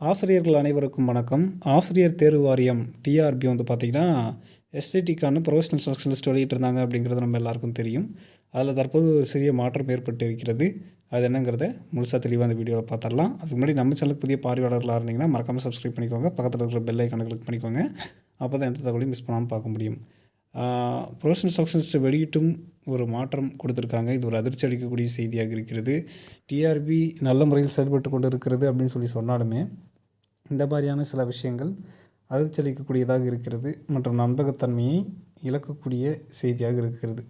ஆசிரியர்கள் அனைவருக்கும் வணக்கம். ஆசிரியர் தேர்வு வாரியம் டிஆர்பி வந்து பார்த்திங்கன்னா, எஸ்ஐடிக்கான ப்ரொஃபஷனல் செலக்ஷன் லிஸ்ட் வெளியிட்டிருந்தாங்க அப்படிங்கிறது நம்ம எல்லாருக்கும் தெரியும். அதில் தற்போது ஒரு சிறிய மாற்றம் ஏற்பட்டு இருக்கிறது. அது என்னங்கிறத முழுசாக தெளிவாக அந்த வீடியோவில் பார்த்துடலாம். அதுக்கு முன்னாடி நம்ம சேனலுக்கு புதிய பார்வையாளர்களாக இருந்தீங்கன்னா மறக்காமல் சப்ஸ்கிரைப் பண்ணிக்கோங்க. பக்கத்தில் இருக்கிற பெல் ஐக்கானை கிளிக் பண்ணிக்கோங்க. அப்போ தான் எந்த தகவலையும் மிஸ் பண்ணாமல் பார்க்க முடியும். ப்ரொஃபஷனல் செலக்ஷன் லிஸ்ட்டை வெளியிட்டும் ஒரு மாற்றம் கொடுத்துருக்காங்க. இது ஒரு அதிர்ச்சி அளிக்கக்கூடிய செய்தியாக இருக்கிறது. டிஆர்பி நல்ல முறையில் செயல்பட்டு கொண்டு இருக்கிறது அப்படின்னு சொன்னாலுமே இந்த மாதிரியான சில விஷயங்கள் அதிர்ச்சி அளிக்கக்கூடியதாக இருக்கிறது மற்றும் நம்பகத்தன்மையை இழக்கக்கூடிய செய்தியாக இருக்கிறது.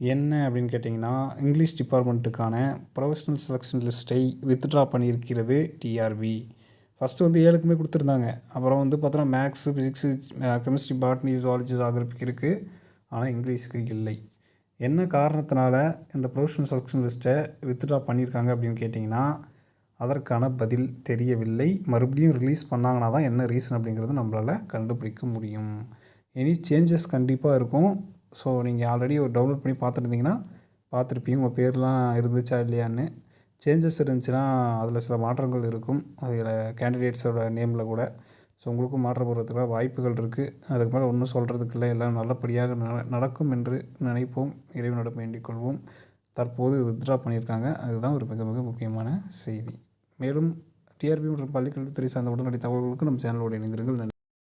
என்ன அப்படின்னு கேட்டிங்கன்னா, இங்கிலீஷ் டிபார்ட்மெண்ட்டுக்கான ப்ரொஃபஷனல் செலக்ஷன் லிஸ்ட்டை வித்ட்ரா பண்ணியிருக்கிறது டிஆர்பி. ஃபஸ்ட்டு வந்து 7க்குமே கொடுத்துருந்தாங்க. அப்புறம் வந்து பார்த்தோன்னா maths, physics, chemistry, botany, zoology, ஜாகிரபிக்கு இருக்குது. ஆனால் இங்கிலீஷுக்கு இல்லை. என்ன காரணத்தினால இந்த ப்ரொஃபஷனல் செலக்ஷன் லிஸ்ட்டை வித்ட்ரா பண்ணியிருக்காங்க அப்படின்னு கேட்டிங்கன்னா, அதற்கான பதில் தெரியவில்லை. மறுபடியும் ரிலீஸ் பண்ணாங்கன்னா தான் என்ன ரீசன் அப்படிங்கிறது நம்மளால் கண்டுபிடிக்க முடியும். எனி சேஞ்சஸ் கண்டிப்பாக இருக்கும். ஸோ நீங்கள் ஆல்ரெடி ஒரு டவுன்லோட் பண்ணி பார்த்துருந்தீங்கன்னா பார்த்துருப்பீங்க உங்கள் பேர்லாம் இருந்துச்சா இல்லையான்னு. சேஞ்சஸ் இருந்துச்சுன்னா அதில் சில மாற்றங்கள் இருக்கும். அதில் கேண்டிடேட்ஸோட நேமில் கூட. ஸோ உங்களுக்கும் மாற்றம் போகிறதுக்கான வாய்ப்புகள் இருக்குது. அதுக்கு மேலே ஒன்றும் சொல்கிறதுக்கு இல்லை. எல்லாம் நல்லபடியாக நடக்கும் என்று நினைப்போம். இறைவனிடம் வேண்டிக் கொள்வோம். தற்போது வித்ட்ரா பண்ணியிருக்காங்க. அதுதான் ஒரு மிக மிக முக்கியமான செய்தி. மேலும் டிஆர்பி மற்றும் பள்ளிக்கல்வித்துறை சார்ந்த உடனடி தகவல்களுக்கு நம்ம சேனலோடு இணைந்திருங்கள். நன்றி.